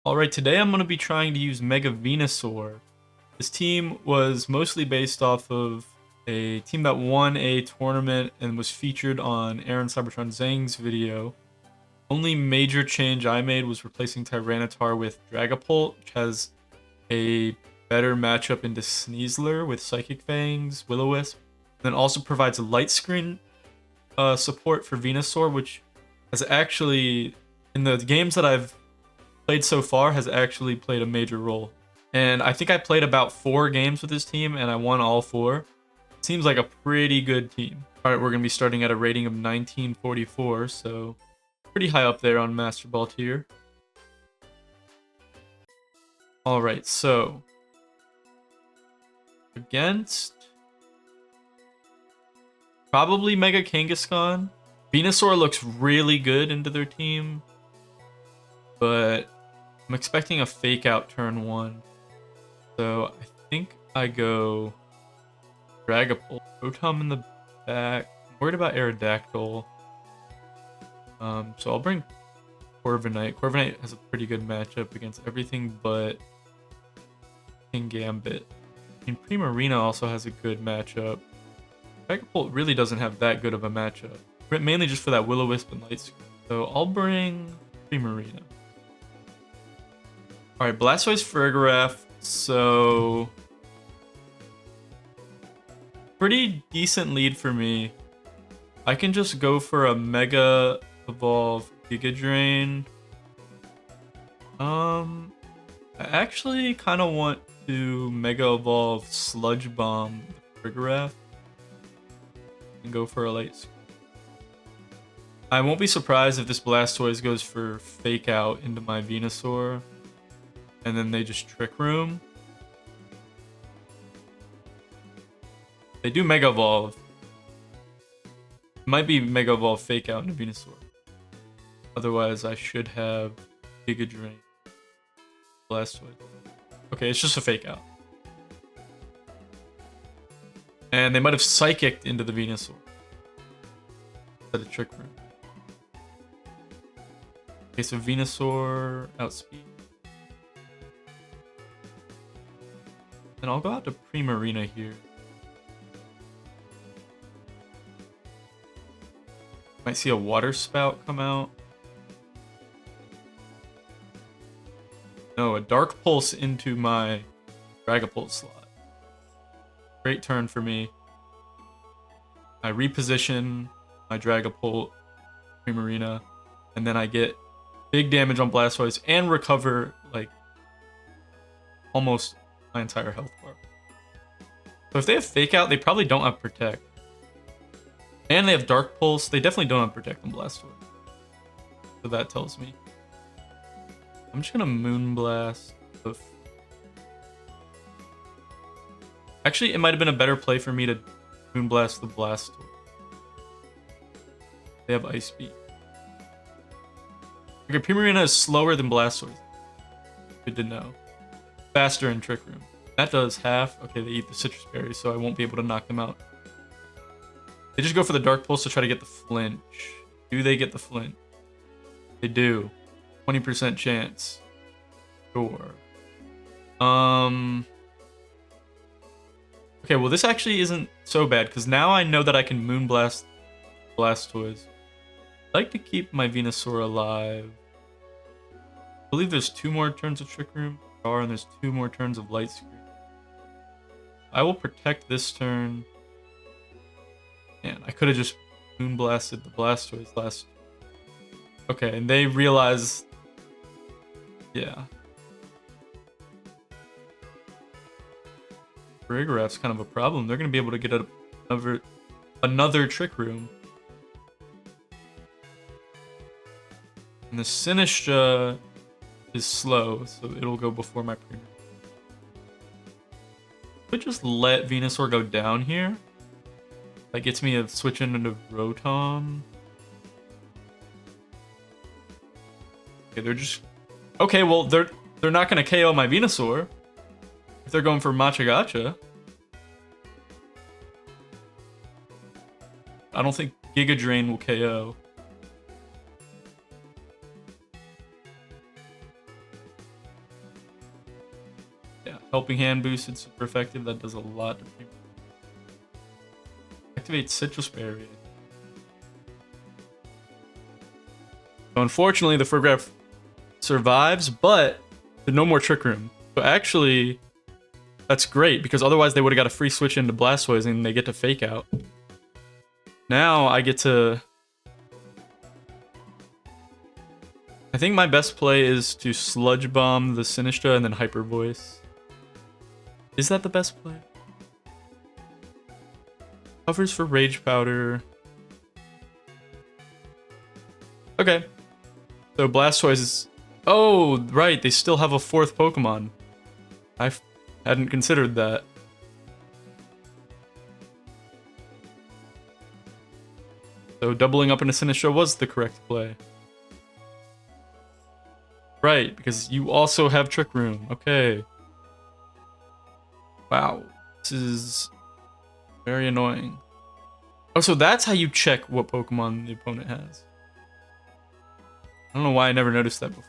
Alright, today I'm going to be trying to use Mega Venusaur. This team was mostly based off of a team that won a tournament and was featured on Aaron Cybertron Zhang's video. Only major change I made was replacing Tyranitar with Dragapult, which has a better matchup into Sneasler with Psychic Fangs, Will-O-Wisp, and then also provides a light screen support for Venusaur, which has actually, in the games that I've played so far, has actually played a major role. And I think I played about 4 games with this team and I won all 4. Seems like a pretty good team. Alright, we're going to be starting at a rating of 1944, so pretty high up there on Master Ball tier. Alright, so against probably Mega Kangaskhan. Venusaur looks really good into their team, but I'm expecting a fake out turn 1. So I think I go Dragapult. Rotom in the back. I'm worried about Aerodactyl. So I'll bring Corviknight. Corviknight has a pretty good matchup against everything but King Gambit. I mean, Primarina also has a good matchup. Dragapult really doesn't have that good of a matchup. Mainly just for that Will-O-Wisp and Light Screen. So I'll bring Primarina. Alright, Blastoise Fergaraf. So pretty decent lead for me. I can just go for a Mega Evolve Giga Drain. I actually kind of want to Mega Evolve Sludge Bomb Fergaraf and go for a Light Screen. I won't be surprised if this Blastoise goes for Fake Out into my Venusaur, and then they just Trick Room. They do Mega Evolve. It might be Mega Evolve Fake Out into Venusaur. Otherwise, I should have Giga Drain. Blastoise. Okay, it's just a Fake Out. And they might have Psychicked into the Venusaur instead of Trick Room. Okay, so Venusaur outspeed. And I'll go out to Primarina here. Might see a Water Spout come out. No, a Dark Pulse into my Dragapult slot. Great turn for me. I reposition my Dragapult, Primarina, and then I get big damage on Blastoise and recover like almost my entire health bar. So if they have Fake Out, they probably don't have Protect. And they have Dark Pulse. They definitely don't have Protect on Blastoise. So that tells me. I'm just going to Moonblast. Actually, it might have been a better play for me to Moonblast the Blastoise. They have Ice Beam. Okay, Primarina is slower than Blastoise. Good to know. Faster in Trick Room. That does half. Okay, they eat the Citrus Berry, so I won't be able to knock them out. They just go for the Dark Pulse to try to get the flinch. Do they get the flinch? They do. 20% chance. Sure. Okay, well this actually isn't so bad, because now I know that I can Moonblast Blastoise. I'd like to keep my Venusaur alive. I believe there's 2 more turns of Trick Room. And there's 2 more turns of Light Screen. I will Protect this turn. Man, I could have just Moonblasted the Blastoise last. Okay, and they realize. Yeah. Fergaraf's kind of a problem. They're going to be able to get another Trick Room. And the Sinistcha is slow, so it'll go before my Primarina. Could just let Venusaur go down here. That gets me to switch into Rotom. Okay, they're just... Okay, well, they're not going to KO my Venusaur if they're going for Machagacha. I don't think Giga Drain will KO. Yeah, helping hand boosted, super effective. That does a lot to people. Activate citrus berry. So unfortunately, the Furgraph survives, but there's no more Trick Room. So actually, that's great, because otherwise they would have got a free switch into Blastoise and they get to Fake Out. Now I get to... I think my best play is to Sludge Bomb the Sinistra and then Hyper Voice. Is that the best play? Covers for Rage Powder. Okay. So Blastoise is... Oh, right, they still have a 4th Pokemon. I hadn't considered that. So doubling up into Sinistra was the correct play. Right, because you also have Trick Room. Okay. Wow. This is very annoying. Oh, so that's how you check what Pokemon the opponent has. I don't know why I never noticed that before.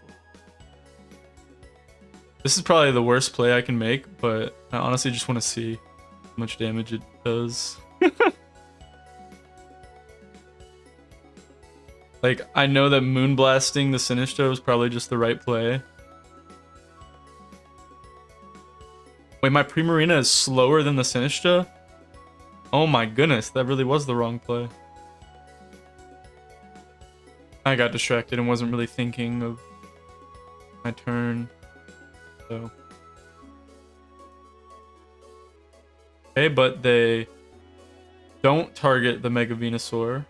This is probably the worst play I can make, but I honestly just want to see how much damage it does. Like, I know that Moonblasting the Sinistra was probably just the right play. Wait, my Primarina is slower than the Sinistra? Oh my goodness, that really was the wrong play. I got distracted and wasn't really thinking of my turn. So. Okay, but they don't target the Mega Venusaur.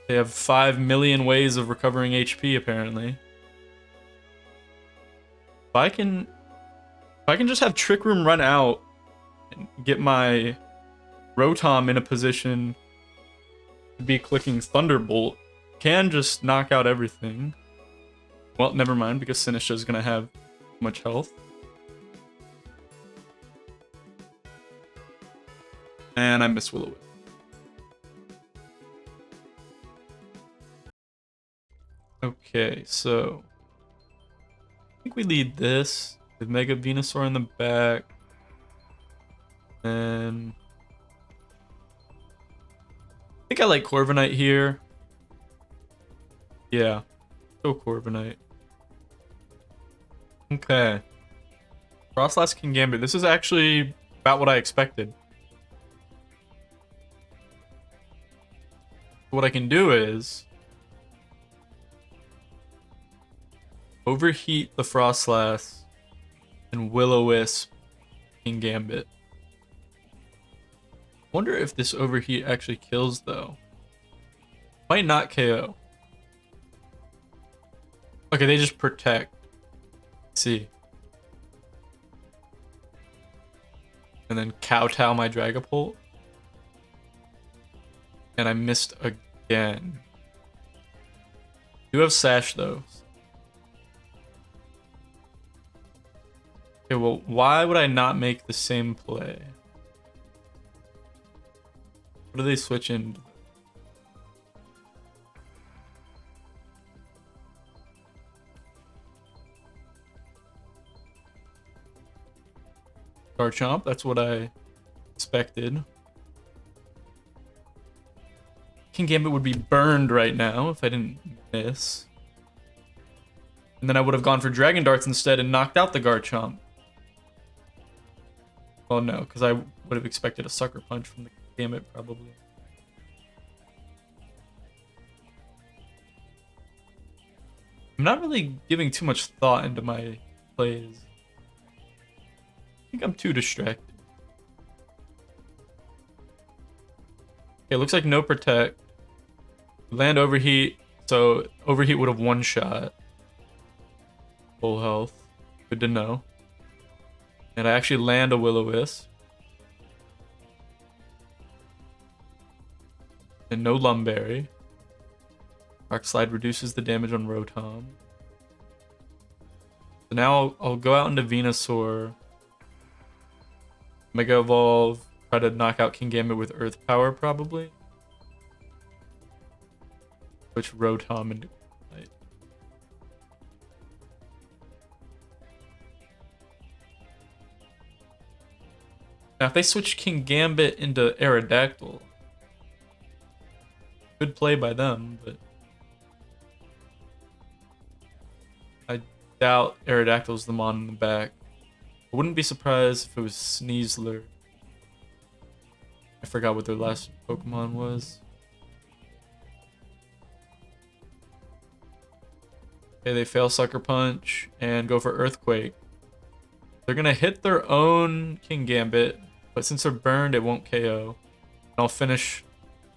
They have 5 million ways of recovering HP, apparently. If I can just have Trick Room run out and get my Rotom in a position to be clicking Thunderbolt, can just knock out everything. Well, never mind, because Sinistra is gonna have much health. And I miss Will-O-Wisp. Okay, so I think we lead this with Mega Venusaur in the back. And I think I like Corviknight here. Yeah, go Corviknight. Okay. Frostlass King Gambit. This is actually about what I expected. What I can do is overheat the Frostlass and Will-O-Wisp King Gambit. Wonder if this overheat actually kills though. Might not KO. Okay, they just protect. Let's see. And then kowtow my Dragapult. And I missed again. Do have Sash though. Okay, well, why would I not make the same play? What do they switch in? Garchomp, that's what I expected. King Gambit would be burned right now if I didn't miss. And then I would have gone for Dragon Darts instead and knocked out the Garchomp. Well, no, because I would have expected a Sucker Punch from the Gambit, probably. I'm not really giving too much thought into my plays. I think I'm too distracted. Okay, looks like no Protect. Land Overheat, so Overheat would have one-shot. Full health. Good to know. And I actually land a Will-O-Wisp. And no Lumberry. Rock Slide reduces the damage on Rotom. So now I'll go out into Venusaur. Mega Evolve. Try to knock out King Gambit with Earth Power, probably. switch Rotom into Corviknight. Now, if they switch King Gambit into Aerodactyl, good play by them, but I doubt Aerodactyl's the mon in the back. I wouldn't be surprised if it was Sneasler. I forgot what their last Pokemon was. Okay, they fail Sucker Punch and go for Earthquake. They're gonna hit their own King Gambit, but since they're burned, it won't KO. And I'll finish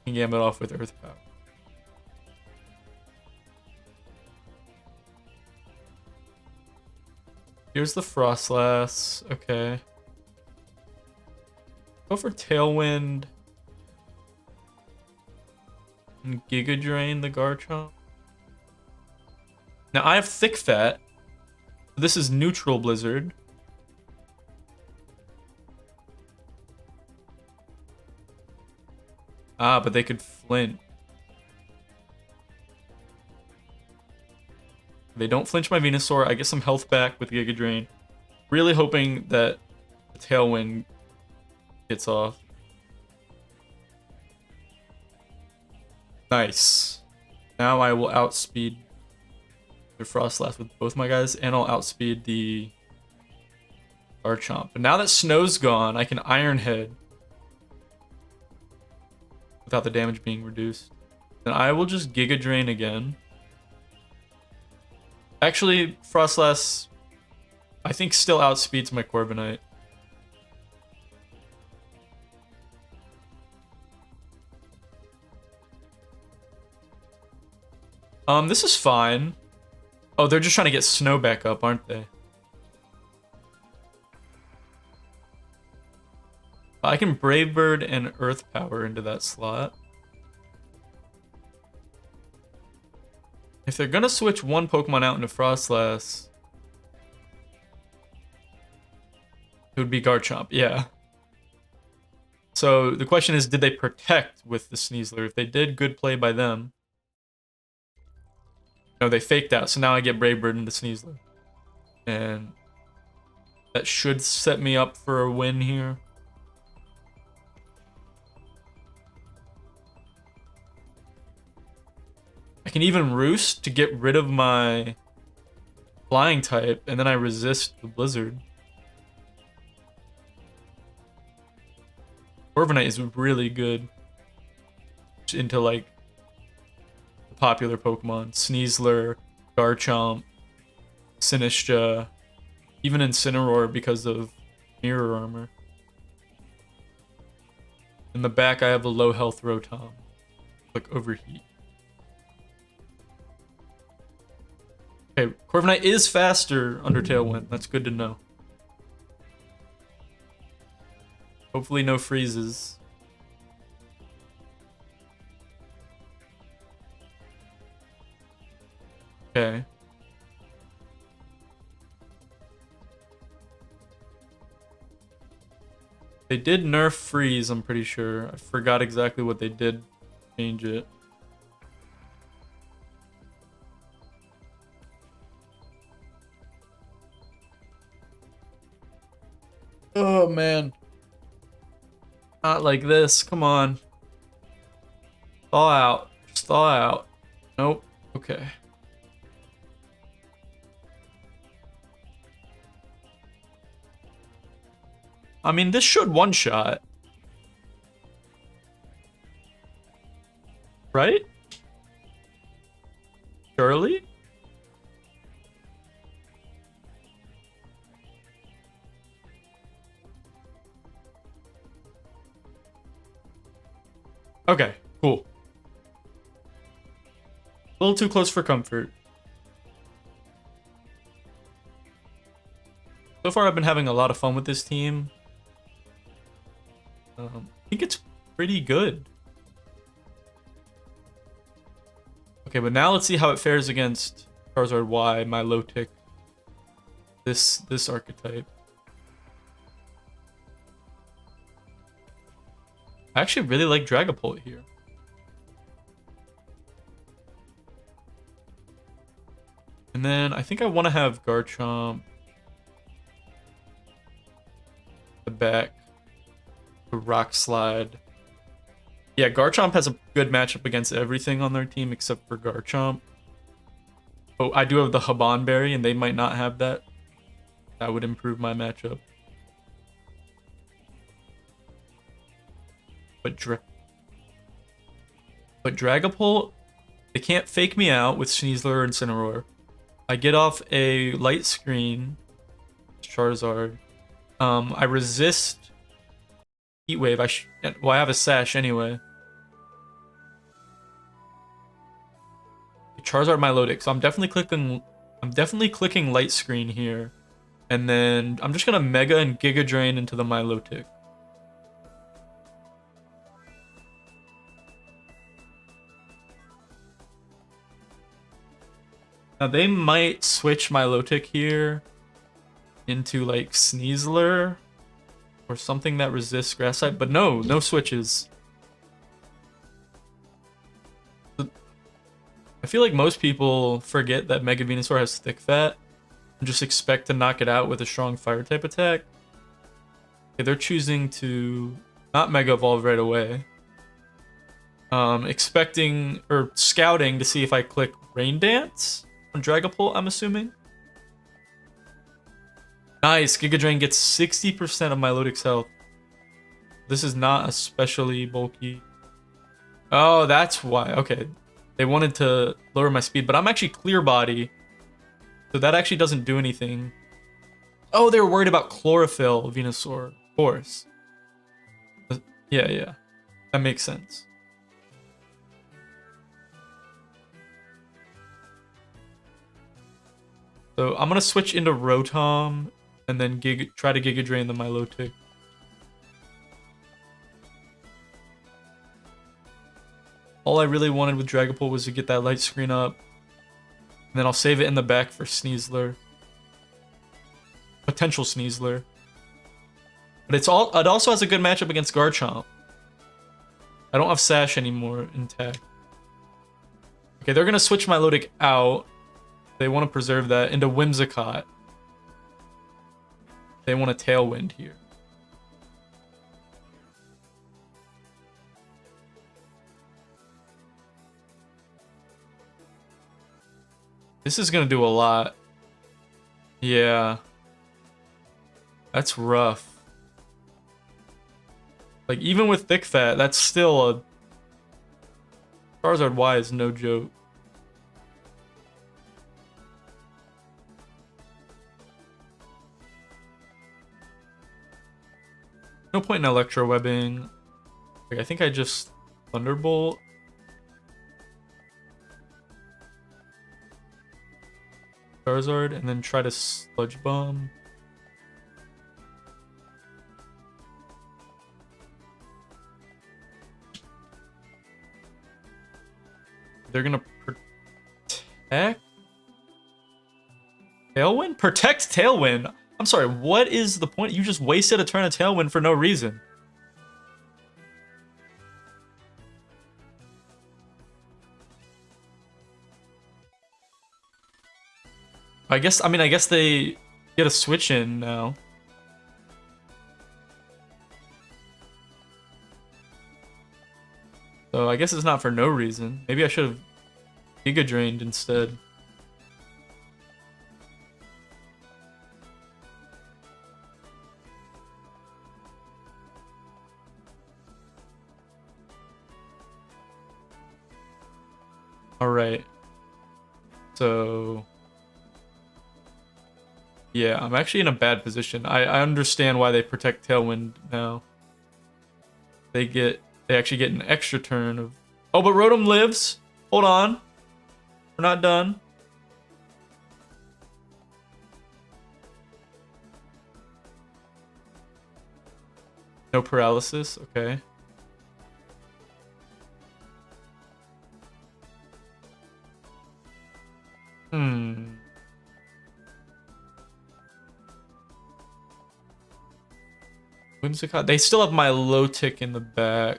King Gambit off with Earth Power. Here's the Frostlass. Okay. Go for Tailwind. And Giga Drain the Garchomp. Now I have Thick Fat. This is neutral Blizzard. Ah, but they could flint. They don't flinch my Venusaur. I get some health back with Giga Drain. Really hoping that the Tailwind gets off. Nice. Now I will outspeed the Frostlass with both my guys, and I'll outspeed the Garchomp. But now that Snow's gone, I can Iron Head without the damage being reduced. Then I will just Giga Drain again. Actually, Frostlass, I think, still outspeeds my Corviknight. This is fine. Oh, they're just trying to get Snow back up, aren't they? I can Brave Bird and Earth Power into that slot. If they're gonna switch one Pokemon out into Frostlass, it would be Garchomp, yeah. So the question is, did they protect with the Sneasler? If they did, good play by them. No, they faked out, so now I get Brave Bird into Sneasler. And that should set me up for a win here. I can even Roost to get rid of my Flying type, and then I resist the Blizzard. Corviknight is really good into, like, the popular Pokemon. Sneasler, Garchomp, Sinistcha, even Incineroar because of Mirror Armor. In the back, I have a low health Rotom, like Overheat. Okay, Corviknight is faster under Tailwind. That's good to know. Hopefully no freezes. Okay. They did nerf freeze, I'm pretty sure. I forgot exactly what they did to change it. Oh, man. Not like this. Come on. Thaw out. Just thaw out. Nope. Okay. I mean, this should one-shot. Right? Surely? Okay, cool. A little too close for comfort. So far, I've been having a lot of fun with this team. I think it's pretty good. Okay, but now let's see how it fares against Charizard Y, my low tick. This archetype. I actually really like Dragapult here. And then I think I want to have Garchomp the back to Rock Slide. Yeah, Garchomp has a good matchup against everything on their team except for Garchomp. Oh, I do have the Habanberry, and they might not have that. That would improve my matchup. But Dragapult, they can't fake me out with Sneasler or Incineroar. I get off a light screen, Charizard. I resist Heat Wave. Well, I have a Sash anyway. Charizard Milotic. So I'm definitely clicking light screen here. And then I'm just gonna Mega and Giga Drain into the Milotic. Now they might switch Milotic here into like Sneasler or something that resists Grass type, but no switches. I feel like most people forget that Mega Venusaur has Thick Fat and just expect to knock it out with a strong Fire type attack. Okay, they're choosing to not Mega Evolve right away. Expecting or scouting to see if I click Rain Dance on Dragapult, I'm assuming. Nice, Giga Drain gets 60% of Milotic's health. This is not especially bulky. Oh, that's why. Okay. They wanted to lower my speed, but I'm actually Clear Body. So that actually doesn't do anything. Oh, they were worried about Chlorophyll, Venusaur. Of course. Yeah. That makes sense. So I'm going to switch into Rotom and then try to Giga Drain the Milotic. All I really wanted with Dragapult was to get that light screen up. And then I'll save it in the back for Sneasler. Potential Sneasler. But it also has a good matchup against Garchomp. I don't have Sash anymore intact. Okay, they're going to switch Milotic out. They want to preserve that into Whimsicott. They want a Tailwind here. This is going to do a lot. Yeah. That's rough. Like, even with Thick Fat, that's still a... Charizard Y is no joke. No point in Electro Webbing. Like, I think I just Thunderbolt. Charizard and then try to Sludge Bomb. They're gonna protect Tailwind? Protect Tailwind? I'm sorry, what is the point? You just wasted a turn of Tailwind for no reason. I guess they get a switch in now. So I guess it's not for no reason. Maybe I should have Giga Drained instead. Alright. So... yeah, I'm actually in a bad position. I understand why they protect Tailwind now. They actually get an extra turn of... oh, but Rotom lives! Hold on. We're not done. No paralysis, okay. Whimsicott. They still have my low tick in the back.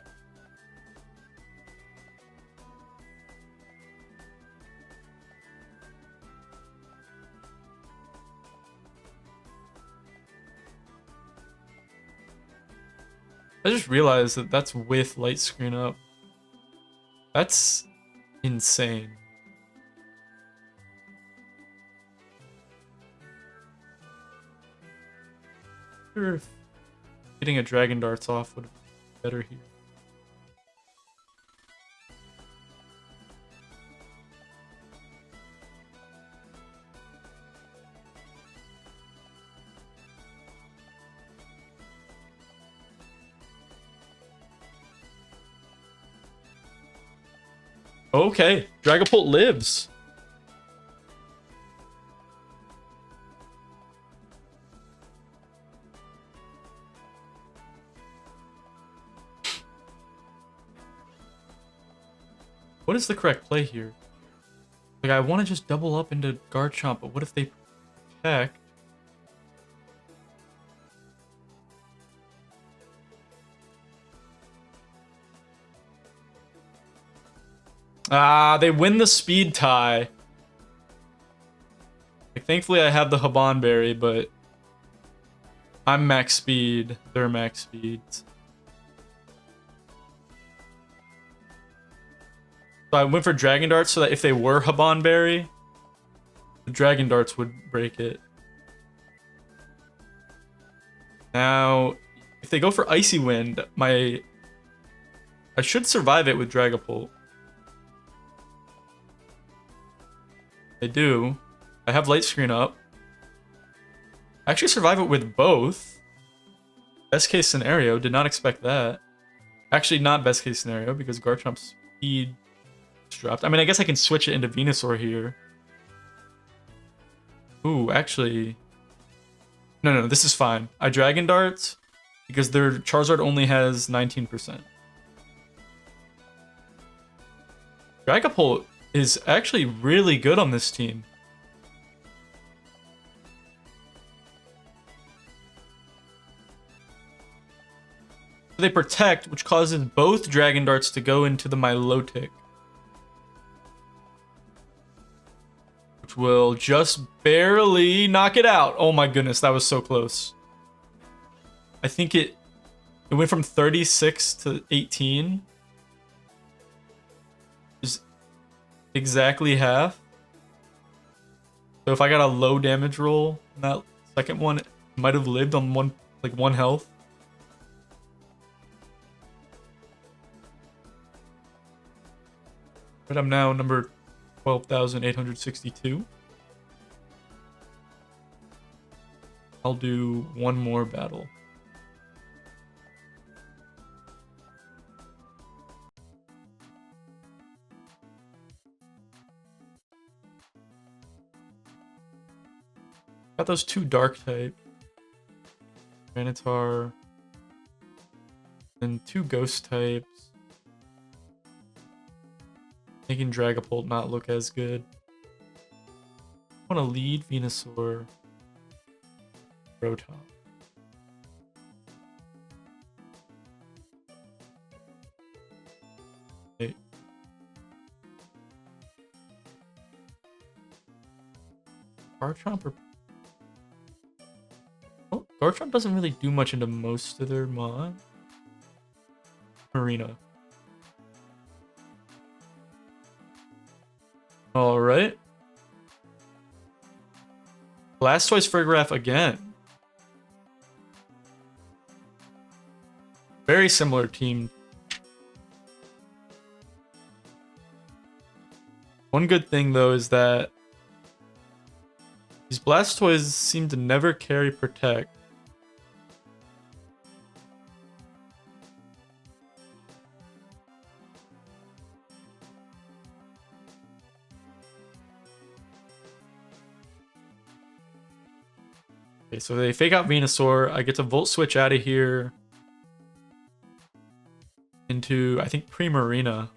I just realized that that's with light screen up. That's insane. I wonder if getting a Dragon Darts off would have been better here. Okay, Dragapult lives. What is the correct play here? Like, I want to just double up into Garchomp, but what if they protect? Ah, they win the speed tie. Like, thankfully, I have the Haban Berry, but I'm max speed. They're max speeds. So I went for Dragon Darts so that if they were Haban Berry, the Dragon Darts would break it. Now, if they go for Icy Wind, I should survive it with Dragapult. I do. I have Light Screen up. I actually survive it with both. Best case scenario, did not expect that. Actually, not best case scenario because Garchomp's speed is dropped. I mean, I guess I can switch it into Venusaur here. Ooh, actually... No, this is fine. I Dragon Dart because their Charizard only has 19%. Dragapult is actually really good on this team. They protect, which causes both Dragon Darts to go into the Milotic. Which will just barely knock it out. Oh my goodness, that was so close. I think it went from 36 to 18. Just exactly half. So if I got a low damage roll in that second one, it might have lived on one health. But I'm now number 12,862. I'll do one more battle. Got those two dark type. Granitar. And two ghost types. Making Dragapult not look as good. I want to lead Venusaur. Rotom. Hey. Garchomp or... Oh, Garchomp doesn't really do much into most of their mod. Marina. Alright. Blastoise Frigoraph again. Very similar team. One good thing though is that these Blastoises seem to never carry Protect. Okay, so they fake out Venusaur. I get to Volt Switch out of here into, I think, Primarina.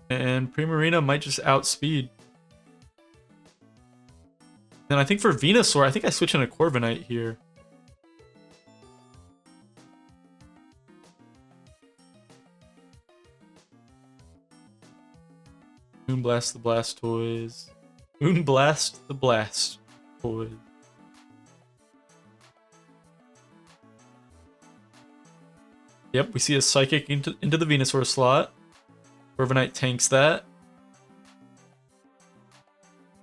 And Primarina might just outspeed. Then I think for Venusaur, I think I switch into Corviknight here. Moonblast the Blastoise. Moonblast the Blastoise. Yep, we see a Psychic into the Venusaur slot. Corviknight tanks that.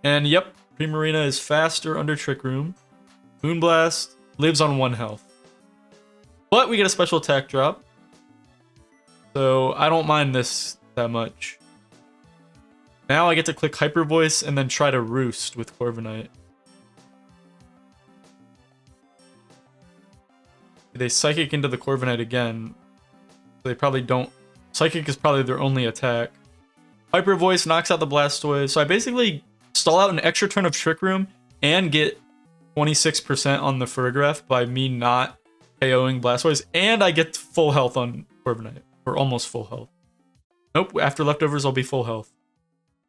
And yep, Primarina is faster under Trick Room. Moonblast lives on 1 health. But we get a special attack drop. So I don't mind this that much. Now I get to click Hyper Voice and then try to Roost with Corviknight. They Psychic into the Corviknight again. They probably don't. Psychic is probably their only attack. Hyper Voice knocks out the Blastoise. So I basically stall out an extra turn of Trick Room and get 26% on the Farigiraf by me not KOing Blastoise. And I get full health on Corviknight. Or almost full health. Nope, after leftovers I'll be full health.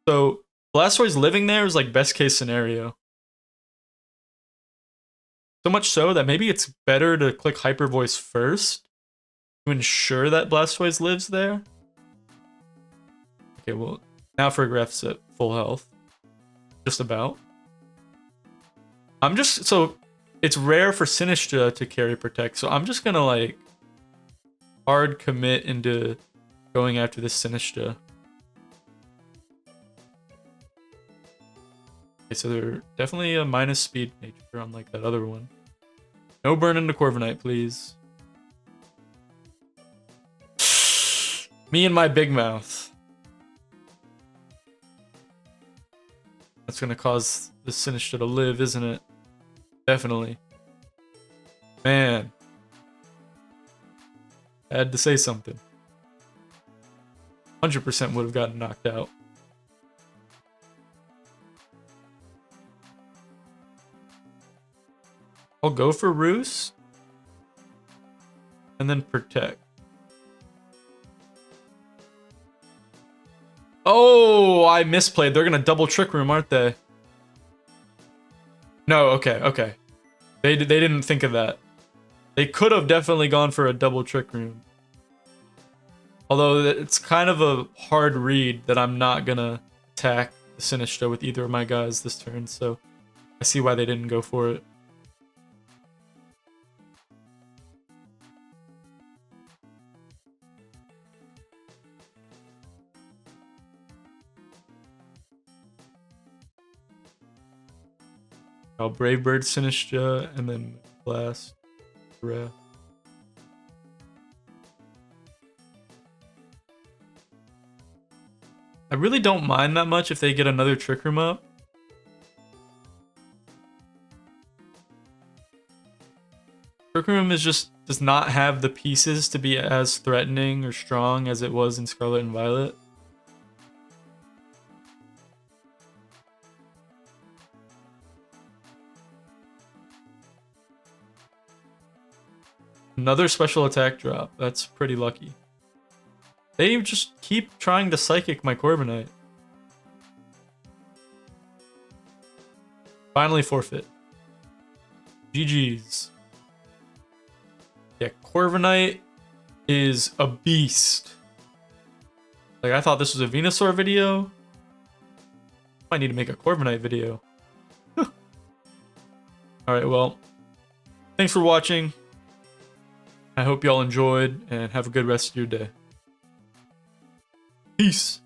So Blastoise living there is like best case scenario. So much so that maybe it's better to click Hyper Voice first to ensure that Blastoise lives there. Okay, well, now Farigiraf's at full health. Just about. So it's rare for Sinistcha to carry Protect, so I'm just gonna like hard commit into going after this Sinistcha. Okay, so they're definitely a minus speed nature, unlike that other one. No burn into Corviknight, please. Me and my big mouth. That's gonna cause the Sinistcha to live, isn't it? Definitely. Man. I had to say something. 100% would have gotten knocked out. I'll go for Roost. And then Protect. Oh, I misplayed. They're going to double Trick Room, aren't they? No, okay. They didn't think of that. They could have definitely gone for a double Trick Room. Although it's kind of a hard read that I'm not going to attack the Sinistcha with either of my guys this turn, so I see why they didn't go for it. I'll Brave Bird Sinistcha and then Blast. Ref. I really don't mind that much if they get another Trick Room up. Trick Room does not have the pieces to be as threatening or strong as it was in Scarlet and Violet. Another special attack drop. That's pretty lucky. They just keep trying to Psychic my Corviknight. Finally forfeit. GG's. Yeah, Corviknight is a beast. Like, I thought this was a Venusaur video. I need to make a Corviknight video. Alright, well. Thanks for watching. I hope y'all enjoyed and have a good rest of your day. Peace.